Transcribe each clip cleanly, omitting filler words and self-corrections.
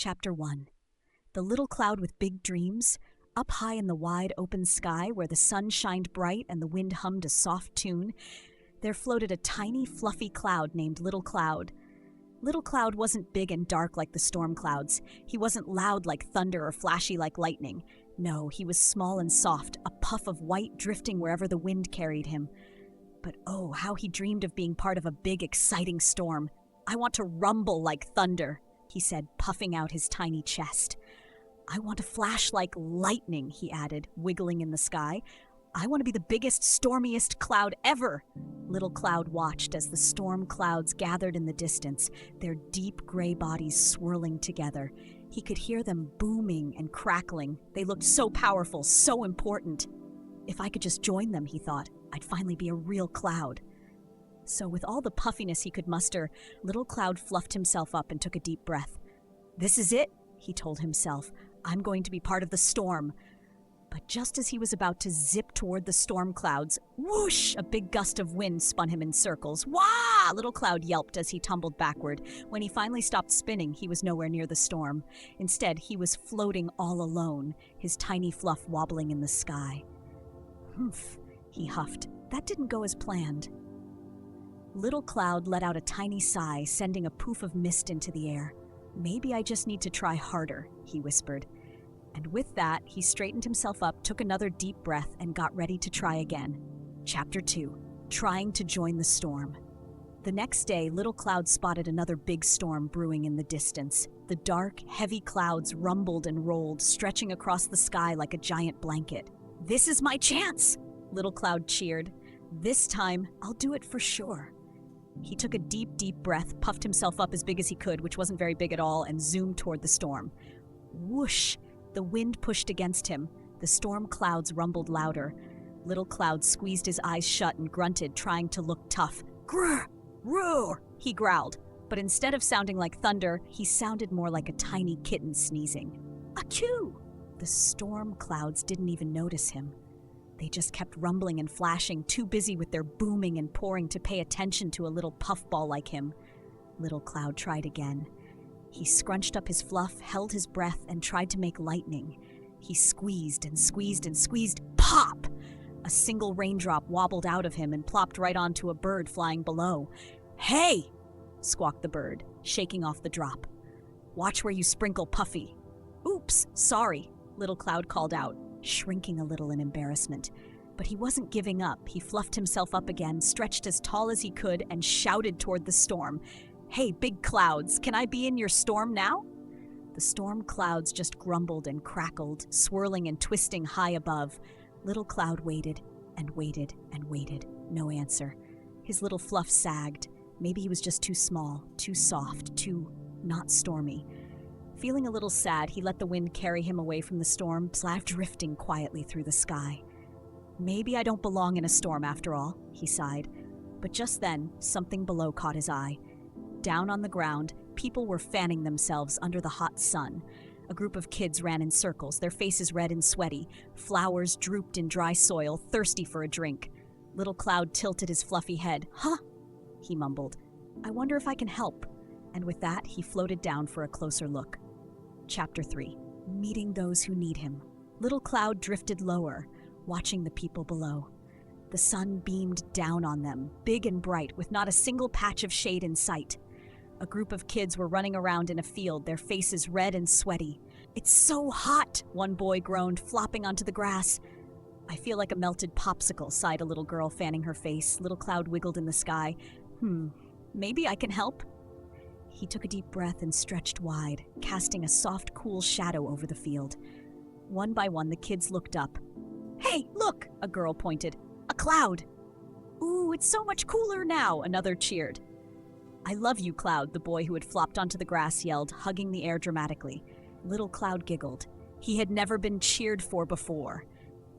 Chapter 1. The little cloud with big dreams. Up high in the wide open sky, where the sun shined bright and the wind hummed a soft tune, there floated a tiny, fluffy cloud named Little Cloud. Little Cloud wasn't big and dark like the storm clouds. He wasn't loud like thunder or flashy like lightning. No, he was small and soft, a puff of white drifting wherever the wind carried him. But oh, how he dreamed of being part of a big, exciting storm. "I want to rumble like thunder," he said, puffing out his tiny chest. "I want to flash like lightning," he added, wiggling in the sky. "I want to be the biggest, stormiest cloud ever." Little Cloud watched as the storm clouds gathered in the distance, their deep gray bodies swirling together. He could hear them booming and crackling. They looked so powerful, so important. If I could just join them, he thought, I'd finally be a real cloud. So with all the puffiness he could muster, Little Cloud fluffed himself up and took a deep breath. "This is it," he told himself. "I'm going to be part of the storm." But just as he was about to zip toward the storm clouds, whoosh! A big gust of wind spun him in circles. Wah! Little Cloud yelped as he tumbled backward. When he finally stopped spinning, he was nowhere near the storm. Instead, he was floating all alone, his tiny fluff wobbling in the sky. "Humph," he huffed. "That didn't go as planned." Little Cloud let out a tiny sigh, sending a poof of mist into the air. "Maybe I just need to try harder," he whispered. And with that, he straightened himself up, took another deep breath, and got ready to try again. Chapter 2. Trying to join the storm. The next day, Little Cloud spotted another big storm brewing in the distance. The dark, heavy clouds rumbled and rolled, stretching across the sky like a giant blanket. "This is my chance!" Little Cloud cheered. "This time, I'll do it for sure." He took a deep, deep breath, puffed himself up as big as he could, which wasn't very big at all, and zoomed toward the storm. Whoosh! The wind pushed against him. The storm clouds rumbled louder. Little Cloud squeezed his eyes shut and grunted, trying to look tough. "Grr! Roar!" he growled. But instead of sounding like thunder, he sounded more like a tiny kitten sneezing. Achoo! The storm clouds didn't even notice him. They just kept rumbling and flashing, too busy with their booming and pouring to pay attention to a little puffball like him. Little Cloud tried again. He scrunched up his fluff, held his breath, and tried to make lightning. He squeezed and squeezed and squeezed. Pop! A single raindrop wobbled out of him and plopped right onto a bird flying below. "Hey!" squawked the bird, shaking off the drop. "Watch where you sprinkle, Puffy." "Oops, sorry," Little Cloud called out, shrinking a little in embarrassment. But he wasn't giving up. He fluffed himself up again, stretched as tall as he could, and shouted toward the storm. "Hey, big clouds, can I be in your storm now?" The storm clouds just grumbled and crackled, swirling and twisting high above. Little Cloud waited and waited and waited. No answer. His little fluff sagged. Maybe he was just too small, too soft, too not stormy. Feeling a little sad, he let the wind carry him away from the storm, drifting quietly through the sky. "Maybe I don't belong in a storm after all," he sighed. But just then, something below caught his eye. Down on the ground, people were fanning themselves under the hot sun. A group of kids ran in circles, their faces red and sweaty. Flowers drooped in dry soil, thirsty for a drink. Little Cloud tilted his fluffy head. "Huh?" he mumbled. "I wonder if I can help." And with that, he floated down for a closer look. Chapter 3. Meeting those who need him. Little Cloud drifted lower, watching the people below. The sun beamed down on them, big and bright, with not a single patch of shade in sight. A group of kids were running around in a field, their faces red and sweaty. "It's so hot," one boy groaned, flopping onto the grass. "I feel like a melted popsicle," sighed a little girl, fanning her face. Little Cloud wiggled in the sky. Maybe I can help?" He took a deep breath and stretched wide, casting a soft, cool shadow over the field. One by one, the kids looked up. "Hey, look!" a girl pointed. "A cloud!" "Ooh, it's so much cooler now!" another cheered. "I love you, Cloud," the boy who had flopped onto the grass yelled, hugging the air dramatically. Little Cloud giggled. He had never been cheered for before.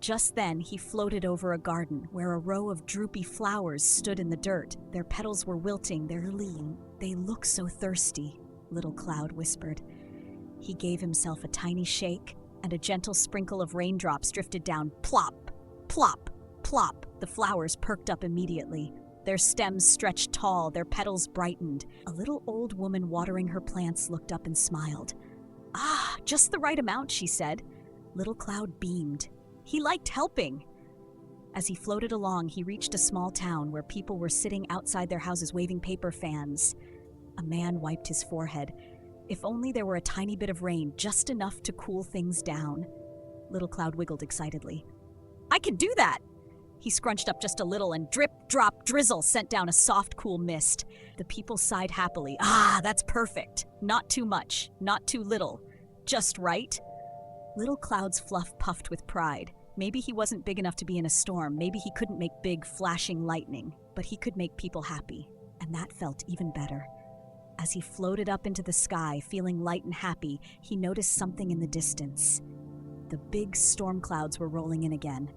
Just then, he floated over a garden where a row of droopy flowers stood in the dirt. Their petals were wilting, their leaves. "They look so thirsty," Little Cloud whispered. He gave himself a tiny shake, and a gentle sprinkle of raindrops drifted down. Plop, plop, plop. The flowers perked up immediately. Their stems stretched tall, their petals brightened. A little old woman watering her plants looked up and smiled. Ah, just the right amount, she said. Little Cloud beamed. He liked helping. As he floated along, he reached a small town where people were sitting outside their houses waving paper fans. A man wiped his forehead. If only there were a tiny bit of rain, just enough to cool things down. Little Cloud wiggled excitedly. I can do that! He scrunched up just a little and drip, drop, drizzle sent down a soft, cool mist. The people sighed happily. Ah, that's perfect. Not too much, not too little. Just right. Little Cloud's fluff puffed with pride. Maybe he wasn't big enough to be in a storm. Maybe he couldn't make big, flashing lightning. But he could make people happy. And that felt even better. As he floated up into the sky, feeling light and happy, he noticed something in the distance. The big storm clouds were rolling in again.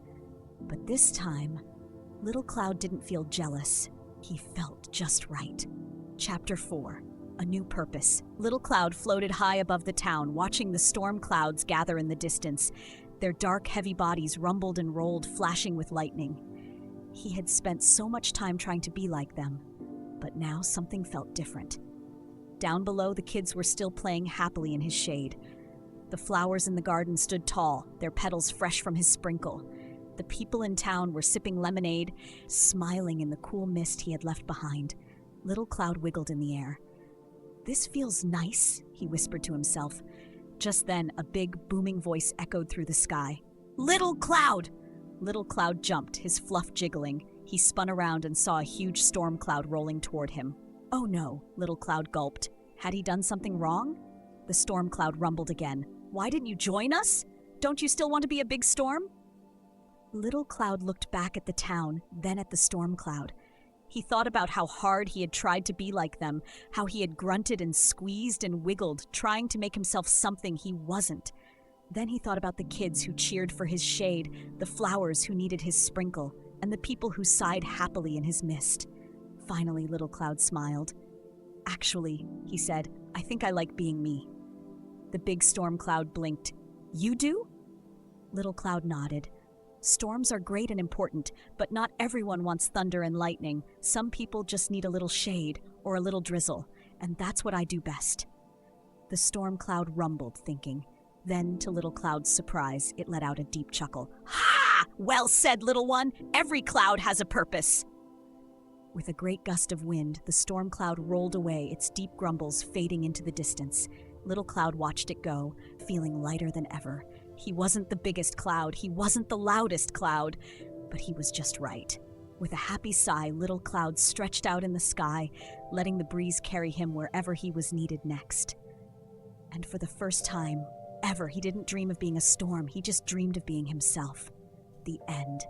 But this time, Little Cloud didn't feel jealous. He felt just right. Chapter 4. A New Purpose. Little Cloud floated high above the town, watching the storm clouds gather in the distance. Their dark, heavy bodies rumbled and rolled, flashing with lightning. He had spent so much time trying to be like them, but now something felt different. Down below, the kids were still playing happily in his shade. The flowers in the garden stood tall, their petals fresh from his sprinkle. The people in town were sipping lemonade, smiling in the cool mist he had left behind. Little Cloud wiggled in the air. This feels nice, he whispered to himself. Just then, a big, booming voice echoed through the sky. Little Cloud! Little Cloud jumped, his fluff jiggling. He spun around and saw a huge storm cloud rolling toward him. Oh no, Little Cloud gulped. Had he done something wrong? The storm cloud rumbled again. Why didn't you join us? Don't you still want to be a big storm? Little Cloud looked back at the town, then at the storm cloud. He thought about how hard he had tried to be like them, how he had grunted and squeezed and wiggled, trying to make himself something he wasn't. Then he thought about the kids who cheered for his shade, the flowers who needed his sprinkle, and the people who sighed happily in his mist. Finally, Little Cloud smiled. Actually, he said, I think I like being me. The big storm cloud blinked. You do? Little Cloud nodded. Storms are great and important, but not everyone wants thunder and lightning. Some people just need a little shade or a little drizzle, and that's what I do best. The storm cloud rumbled, thinking. Then, to Little Cloud's surprise, it let out a deep chuckle. Ha! Well said, little one. Every cloud has a purpose. With a great gust of wind, the storm cloud rolled away, its deep grumbles fading into the distance. Little Cloud watched it go, feeling lighter than ever. He wasn't the biggest cloud, he wasn't the loudest cloud, but he was just right. With a happy sigh, Little Cloud stretched out in the sky, letting the breeze carry him wherever he was needed next. And for the first time ever, he didn't dream of being a storm, he just dreamed of being himself. The end.